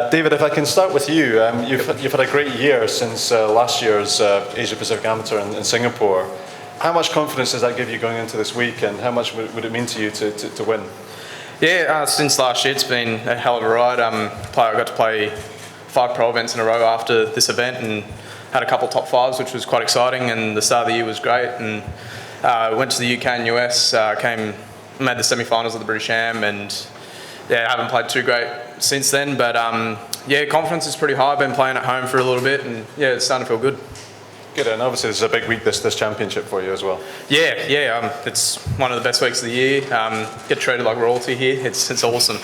David, if I can start with you, you've had a great year since last year's Asia Pacific Amateur in Singapore. How much confidence does that give you going into this week, and how much would it mean to you to win? Yeah, since last year it's been a hell of a ride. I got to play 5 pro events in a row after this event and had a couple top 5s, which was quite exciting, and the start of the year was great. And went to the UK and US, made the semi-finals of the British Am, and yeah, I haven't played too great since then, but yeah, confidence is pretty high. I've been playing at home for a little bit, and yeah, it's starting to feel good. Good, and obviously this is a big week, this championship for you as well. Yeah, it's one of the best weeks of the year. Get treated like royalty here. It's awesome.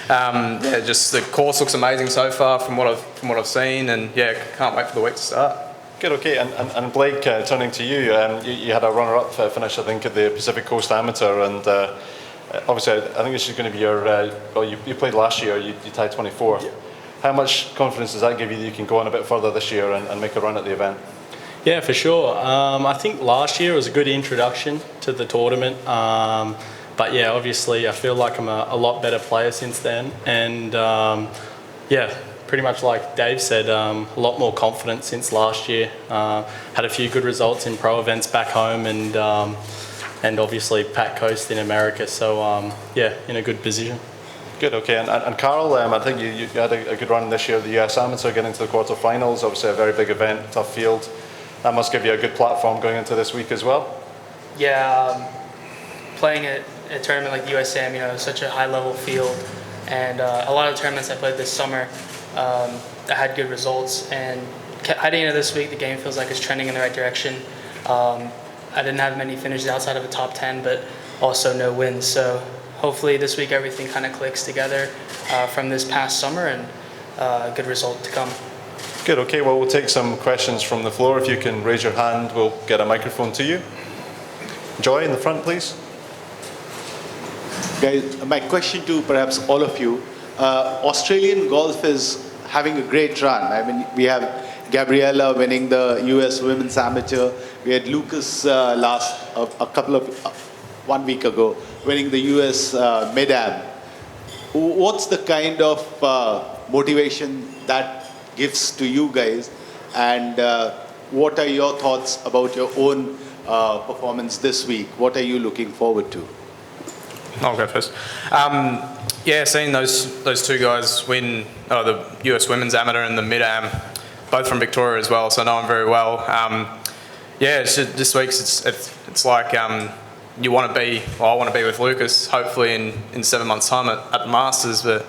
Yeah, just the course looks amazing so far from what I've seen, and yeah, can't wait for the week to start. Good, okay, and Blake, turning to you, you had a runner-up finish, I think, at the Pacific Coast Amateur, and obviously I think this is going to be your. Well, you played last year. You tied 24. Yeah. How much confidence does that give you that you can go on a bit further this year and make a run at the event? Yeah, for sure. I think last year was a good introduction to the tournament. But yeah, obviously I feel like I'm a lot better player since then. And yeah, pretty much like Dave said, a lot more confident since last year. Had a few good results in pro events back home and obviously Pat Coast in America. So yeah, in a good position. Good, okay. And Karl, I think you had a good run this year at the US Amateur, getting to the quarterfinals. Obviously a very big event, tough field. That must give you a good platform going into this week as well. Yeah, playing at a tournament like the USAM, such a high-level field, and a lot of the tournaments I played this summer, I had good results. And heading into this week, the game feels like it's trending in the right direction. I didn't have many finishes outside of a top 10, but also no wins. So hopefully this week everything kind of clicks together from this past summer, and a good result to come. Good, okay, well, we'll take some questions from the floor. If you can raise your hand, we'll get a microphone to you. Joy in the front, please. Guys, my question to perhaps all of you, Australian golf is having a great run. I mean, we have Gabriella winning the US Women's Amateur. We had Lucas one week ago, winning the US Mid-Am. What's the kind of motivation that gives to you guys, and what are your thoughts about your own performance this week? What are you looking forward to? I'll go first. Yeah, seeing those two guys win the US Women's Amateur and the Mid-Am, both from Victoria as well, so I know them very well. Yeah, this week's it's like you want to be. Well, I want to be with Lucas, hopefully in 7 months' time at the Masters, but.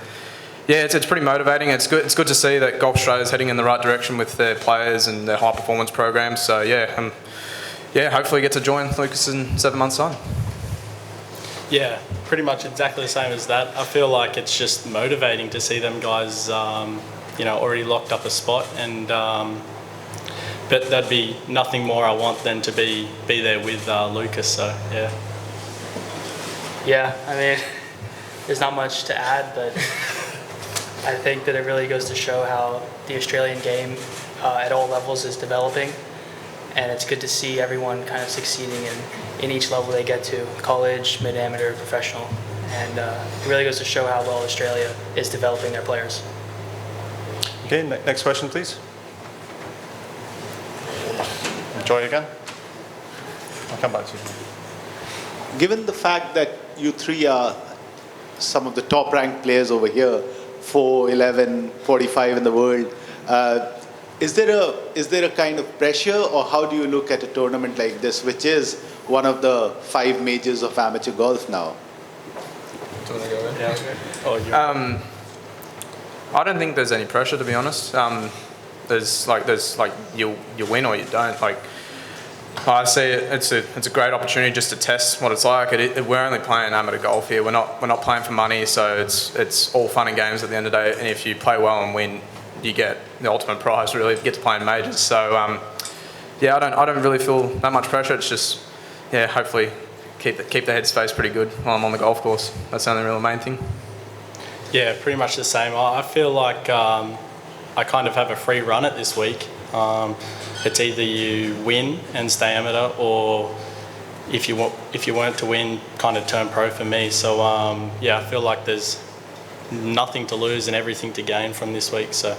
Yeah, it's pretty motivating. It's good to see that Golf Australia is heading in the right direction with their players and their high performance programs. So yeah, hopefully get to join Lucas in 7 months' time. Yeah, pretty much exactly the same as that. I feel like it's just motivating to see them guys, already locked up a spot, and but that'd be nothing more I want than to be there with Lucas. So yeah. Yeah, I mean, there's not much to add, but. I think that it really goes to show how the Australian game at all levels is developing, and it's good to see everyone kind of succeeding in each level they get to, college, mid-amateur, professional, and it really goes to show how well Australia is developing their players. Okay, next question please. Joy again. I'll come back to you. Given the fact that you three are some of the top ranked players over here, 4, 11, 45 in the world. Is there a kind of pressure, or how do you look at a tournament like this, which is one of the 5 majors of amateur golf now? Do you want to go in? Yeah. I don't think there's any pressure, to be honest. There's you win or you don't. Like I see it, it's a great opportunity just to test what it's like. We're only playing amateur golf here. We're not playing for money, so it's all fun and games at the end of the day. And if you play well and win, you get the ultimate prize. Really, you get to play in majors. So yeah, I don't really feel that much pressure. It's just hopefully keep the headspace pretty good while I'm on the golf course. That's the only real main thing. Yeah, pretty much the same. I feel like I kind of have a free run at this week. It's either you win and stay amateur, or if you weren't to win, kind of turn pro for me. So yeah, I feel like there's nothing to lose and everything to gain from this week. So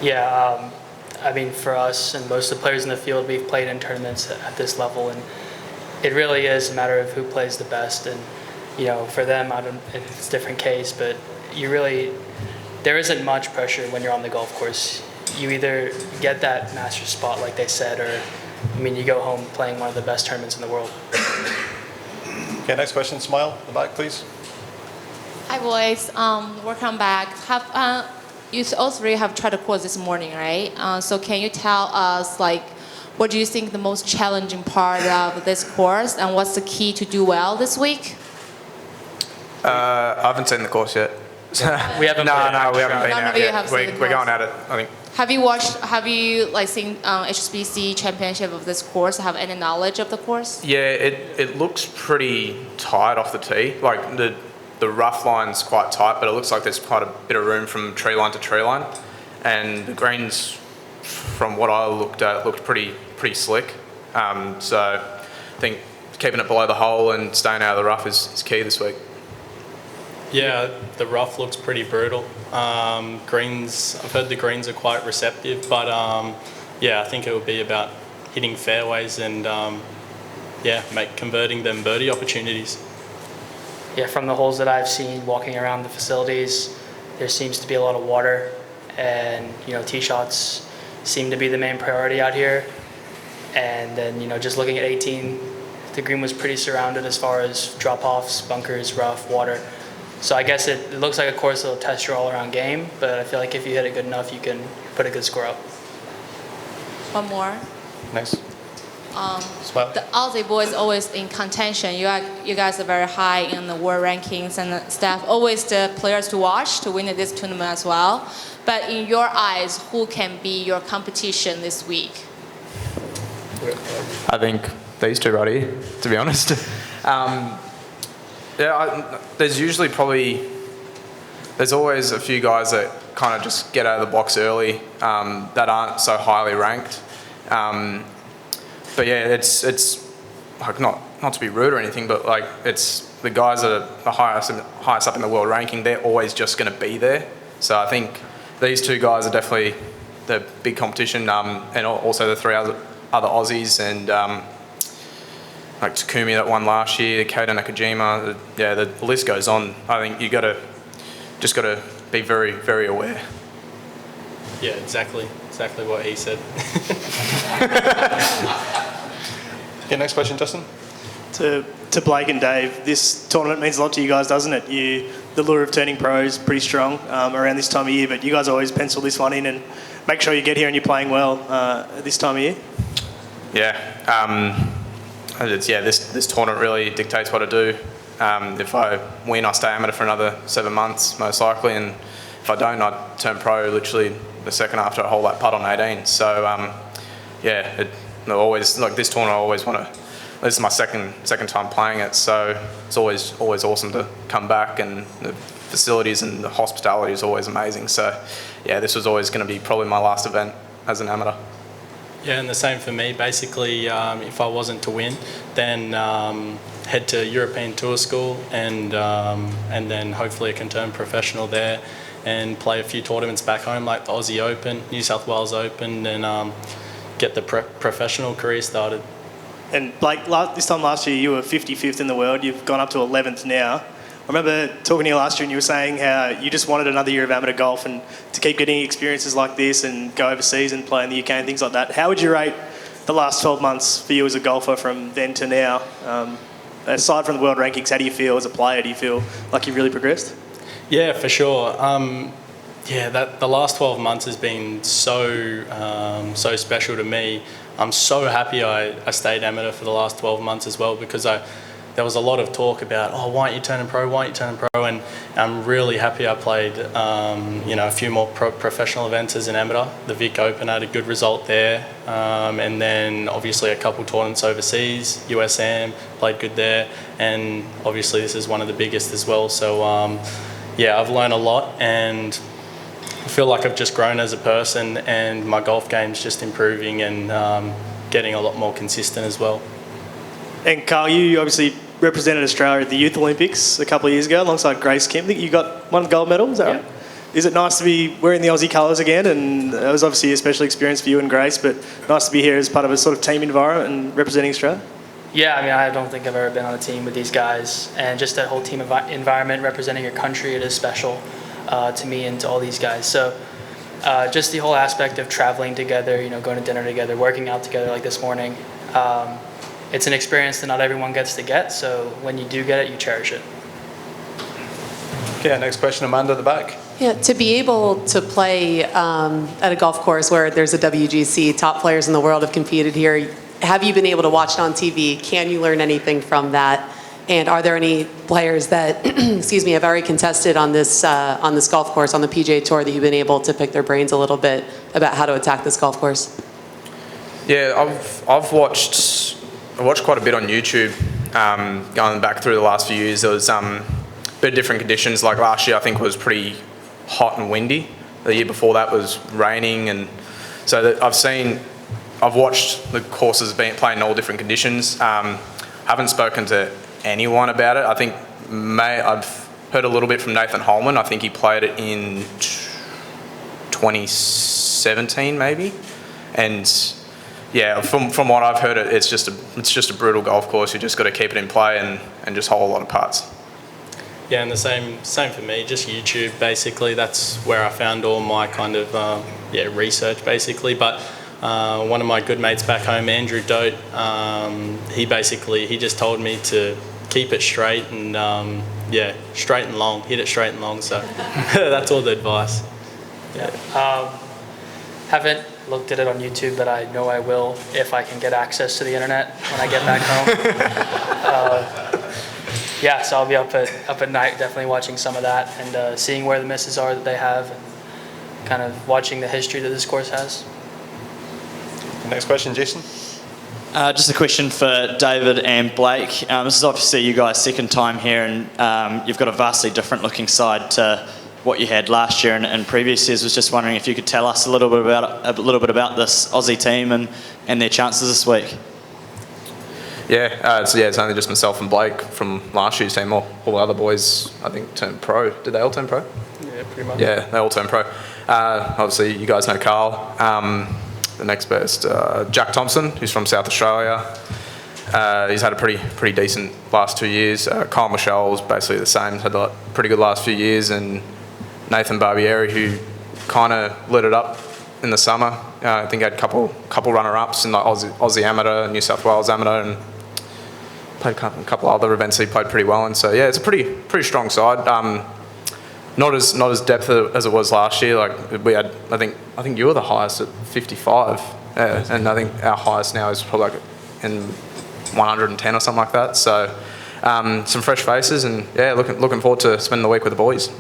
Yeah, I mean, for us and most of the players in the field, we've played in tournaments at this level, and it really is a matter of who plays the best. And you know, for them, it's a different case, but there isn't much pressure when you're on the golf course. You either get that master spot, like they said, or I mean, you go home playing one of the best tournaments in the world. Okay, next question, Smile, the back, please. Hi boys, welcome back. You all three have tried the course this morning, right? So can you tell us, like, what do you think the most challenging part of this course, and what's the key to do well this week? I haven't seen the course yet. We haven't. No, we haven't been None out of you yet. have seen the We're going course. at it, I think. Have you like seen HSBC championship of this course? Have any knowledge of the course? Yeah, it looks pretty tight off the tee. Like the rough line's quite tight, but it looks like there's quite a bit of room from tree line to tree line. And the greens, from what I looked at, looked pretty slick. So I think keeping it below the hole and staying out of the rough is key this week. yeah, the rough looks pretty brutal. Greens, I've heard the greens are quite receptive, but yeah, I think it will be about hitting fairways and converting them birdie opportunities. Yeah, from the holes that I've seen walking around the facilities, there seems to be a lot of water, and you know, tee shots seem to be the main priority out here. And then, you know, just looking at 18, the green was pretty surrounded as far as drop-offs, bunkers, rough, water. So I guess it looks like a course that'll test your all-around game, but I feel like if you hit it good enough, you can put a good score up. One more. Next. Smile. The Aussie boys always in contention. You guys are very high in the world rankings and stuff. Always the players to watch to win this tournament as well. But in your eyes, who can be your competition this week? I think these two right here, to be honest. There's always a few guys that kind of just get out of the blocks early that aren't so highly ranked. But yeah, it's like not to be rude or anything, but like it's the guys that are the highest up in the world ranking. They're always just going to be there. So I think these two guys are definitely the big competition, and also the three other Aussies and like Takumi that won last year, Keita Nakajima. Yeah, the list goes on. I think you just got to be very, very aware. Yeah, exactly what he said. Okay, next question, Justin. To Blake and Dave, this tournament means a lot to you guys, doesn't it? The lure of turning pro is pretty strong around this time of year, but you guys always pencil this one in and make sure you get here and you're playing well at this time of year. Yeah, this tournament really dictates what I do. If I win, I stay amateur for another 7 months, most likely, and if I don't, I turn pro literally the second after I hold that putt on 18. So always like this tournament, I always want to. This is my second time playing it, so it's always awesome to come back, and the facilities and the hospitality is always amazing. So yeah, this was always going to be probably my last event as an amateur. Yeah, and the same for me. Basically, if I wasn't to win, then head to European Tour School, and then hopefully I can turn professional there and play a few tournaments back home, like the Aussie Open, New South Wales Open, and get the professional career started. And Blake, this time last year you were 55th in the world. You've gone up to 11th now. I remember talking to you last year and you were saying how you just wanted another year of amateur golf and to keep getting experiences like this and go overseas and play in the UK and things like that. How would you rate the last 12 months for you as a golfer from then to now? Aside from the world rankings, how do you feel as a player? Do you feel like you've really progressed? Yeah, for sure. The last 12 months has been so special to me. I'm so happy I stayed amateur for the last 12 months as well, because there was a lot of talk about, why aren't you turning pro? And I'm really happy I played, a few more professional events as an amateur. The Vic Open, I had a good result there. And then obviously a couple tournaments overseas, USM, played good there. And obviously this is one of the biggest as well. So I've learned a lot, and I feel like I've just grown as a person, and my golf game's just improving and getting a lot more consistent as well. And Carl, you obviously represented Australia at the Youth Olympics a couple of years ago alongside Grace Kim. I think you got one gold medal, is that right? Is it nice to be wearing the Aussie colours again? And it was obviously a special experience for you and Grace, but nice to be here as part of a sort of team environment and representing Australia. Yeah, I mean, I don't think I've ever been on a team with these guys, and just that whole team environment representing your country, it is special to me and to all these guys. So just the whole aspect of traveling together, you know, going to dinner together, working out together like this morning, it's an experience that not everyone gets to get, so when you do get it, you cherish it. Okay, next question, Amanda at the back. Yeah, to be able to play at a golf course where there's a WGC, top players in the world have competed here. Have you been able to watch it on TV? Can you learn anything from that? And are there any players that, excuse me, have already contested on this golf course, on the PGA Tour, that you've been able to pick their brains a little bit about how to attack this golf course? Yeah, I've watched quite a bit on YouTube. Going back through the last few years, there was a bit of different conditions. Like last year, I think was pretty hot and windy. The year before that was raining, and so I've watched the courses playing in all different conditions. Haven't spoken to anyone about it. I think I've heard a little bit from Nathan Holman. I think he played it in 2017 maybe, and yeah, from what I've heard, it's just a brutal golf course. You just got to keep it in play and just hold a lot of putts. Yeah, and the same for me, just YouTube basically. That's where I found all my kind of research basically. But one of my good mates back home, Andrew Dote, he just told me to keep it straight and straight and long, hit it straight and long. So that's all the advice. Yeah. Haven't looked at it on YouTube, but I know I will if I can get access to the internet when I get back home. So I'll be up at night definitely watching some of that and seeing where the misses are that they have and kind of watching the history that this course has. Next question, Jason. Just a question for David and Blake. This is obviously you guys' second time here, and you've got a vastly different looking side to what you had last year and previous years. Was just wondering if you could tell us a little bit about this Aussie team and their chances this week. It's only just myself and Blake from last year's team. All the other boys, I think, turned pro. Did they all turn pro? Yeah, pretty much. Yeah, they all turned pro. Obviously, you guys know Carl. The next best, Jack Thompson, who's from South Australia. He's had a pretty decent last 2 years. Kyle Michel's basically the same. He's had a pretty good last few years. And Nathan Barbieri, who kind of lit it up in the summer. I think he had a couple runner-ups in the Aussie Amateur, New South Wales Amateur, and played a couple other events he played pretty well in. So yeah, it's a pretty strong side. Not as depth as it was last year. Like we had, I think you were the highest at 55, and I think our highest now is probably like in 110 or something like that. So some fresh faces, and yeah, looking forward to spending the week with the boys.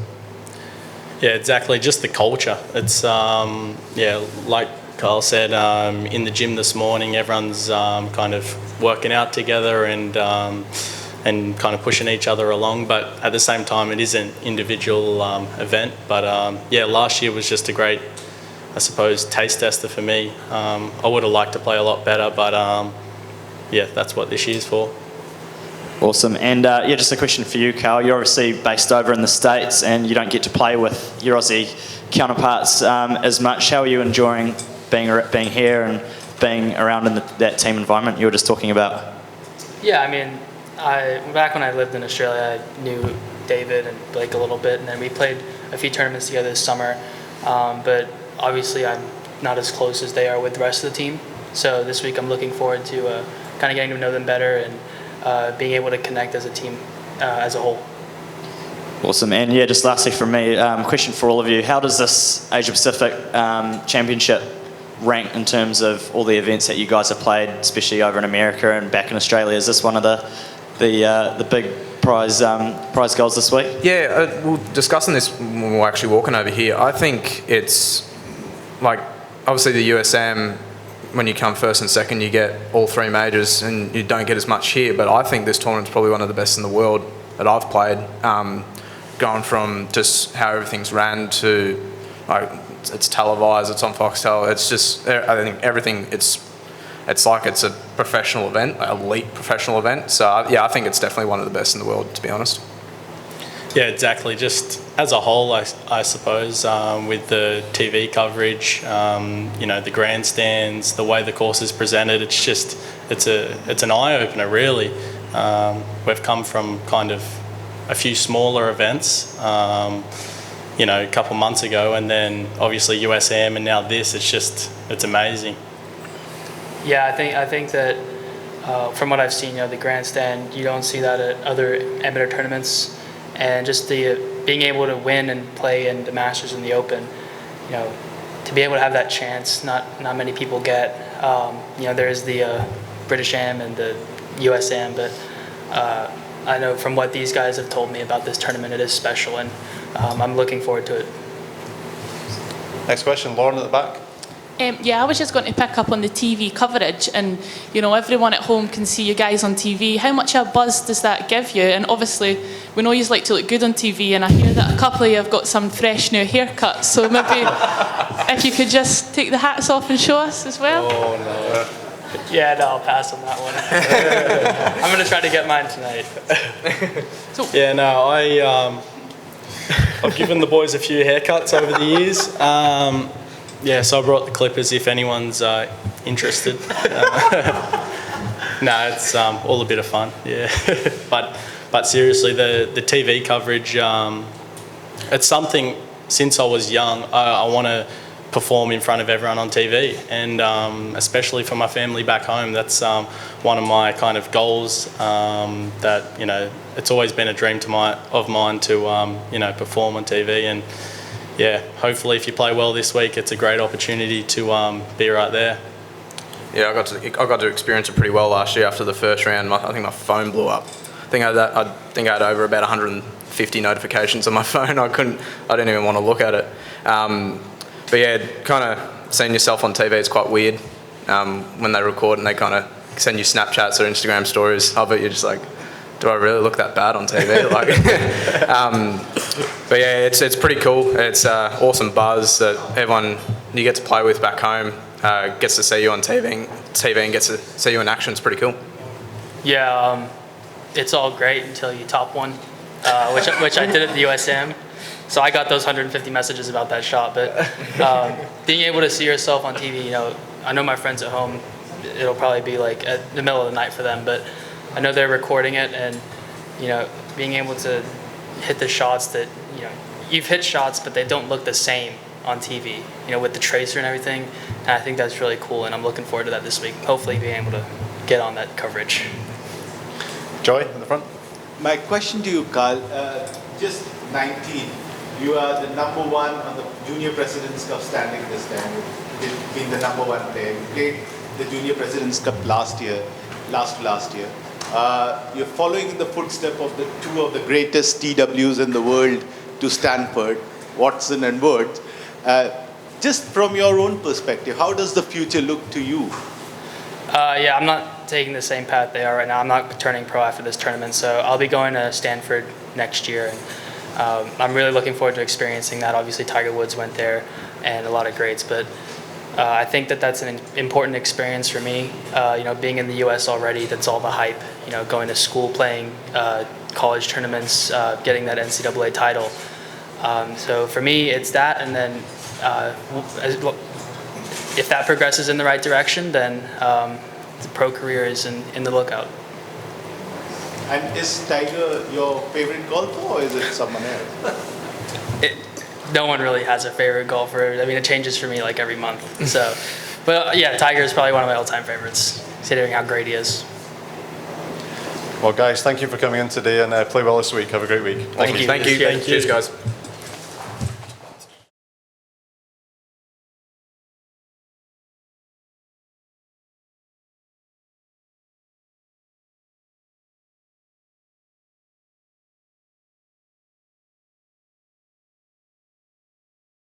Yeah, exactly. Just the culture. It's like Kyle said, in the gym this morning, everyone's kind of working out together and kind of pushing each other along. But at the same time, it is an individual event. But last year was just a great, I suppose, taste tester for me. I would have liked to play a lot better, but that's what this year's for. Awesome. And just a question for you, Carl. You're obviously based over in the States and you don't get to play with your Aussie counterparts as much. How are you enjoying being here and being around in that team environment you were just talking about? Yeah, I mean, back when I lived in Australia, I knew David and Blake a little bit, and then we played a few tournaments together this summer. But obviously, I'm not as close as they are with the rest of the team. So this week, I'm looking forward to kind of getting to know them better and being able to connect as a team as a whole. Awesome. And just lastly from me, question for all of you. How does this Asia Pacific Championship rank in terms of all the events that you guys have played, especially over in America and back in Australia? Is this one of the big prize goals this week? Yeah, we're discussing this when we're actually walking over here. I think it's like, obviously the USM, when you come first and second, you get all three majors and you don't get as much here. But I think this tournament's probably one of the best in the world that I've played. Going from just how everything's ran to, like, it's televised, it's on Foxtel. It's just, I think everything, it's like it's a professional event, like elite professional event. So yeah, I think it's definitely one of the best in the world, to be honest. Yeah, exactly. Just as a whole, I suppose, with the TV coverage, the grandstands, the way the course is presented, it's an eye opener, really. We've come from kind of a few smaller events, a couple months ago, and then obviously USM, and now this. It's amazing. Yeah, I think that from what I've seen, the grandstand, you don't see that at other amateur tournaments, and just the being able to win and play in the Masters and the Open, to be able to have that chance, not many people get. There's the British Am and the USM, but I know from what these guys have told me about this tournament, it is special, and I'm looking forward to it. Next question, Lauren at the back. I was just going to pick up on the TV coverage, and everyone at home can see you guys on TV. How much of a buzz does that give you? And obviously, we know you like to look good on TV, and I hear that a couple of you have got some fresh new haircuts. So maybe if you could just take the hats off and show us as well. Oh no. Yeah, no, I'll pass on that one. I'm going to try to get mine tonight. I've given the boys a few haircuts over the years. So I brought the clippers if anyone's interested. It's all a bit of fun, yeah. But seriously, the TV coverage, it's something, since I was young, I want to perform in front of everyone on TV, and especially for my family back home. That's one of my kind of goals, that it's always been a dream of mine to perform on TV. And yeah, hopefully if you play well this week, it's a great opportunity to be right there. Yeah, I got to experience it pretty well last year. After the first round, I think my phone blew up. I think I had over about 150 notifications on my phone. I didn't even want to look at it. But yeah, kind of seeing yourself on TV is quite weird when they record and they kind of send you Snapchats or Instagram stories of it. You're just like, do I really look that bad on TV? But yeah, it's pretty cool. It's awesome buzz that everyone you get to play with back home gets to see you on TV and gets to see you in action. It's pretty cool. Yeah, it's all great until you top one, which I did at the USM. So I got those 150 messages about that shot. But being able to see yourself on TV, I know my friends at home, it'll probably be like at the middle of the night for them, but I know they're recording it, and being able to hit the shots that you've hit shots, but they don't look the same on TV. With the tracer and everything, and I think that's really cool, and I'm looking forward to that this week. Hopefully, being able to get on that coverage. Joy in the front. My question to you, Karl, just 19. You are the number one on the Junior President's Cup standing this time. You've been the number one player. You played the Junior President's Cup last to last year. You're following in the footsteps of the two of the greatest TWs in the world to Stanford, Watson and Woods. Just from your own perspective, how does the future look to you? I'm not taking the same path they are right now. I'm not turning pro after this tournament, so I'll be going to Stanford next year. And I'm really looking forward to experiencing that. Obviously, Tiger Woods went there, and a lot of greats, but I think that's an important experience for me. Being in the U.S. already, that's all the hype. Going to school, playing college tournaments, getting that NCAA title. So for me, it's that, and then if that progresses in the right direction, then the pro career is in the lookout. And is Tiger your favorite golfer, or is it someone else? No one really has a favorite golfer. I mean, it changes for me like every month. So, but yeah, Tiger is probably one of my all-time favorites, considering how great he is. Well, guys, thank you for coming in today, and play well this week. Have a great week. Thank you. Cheers, guys.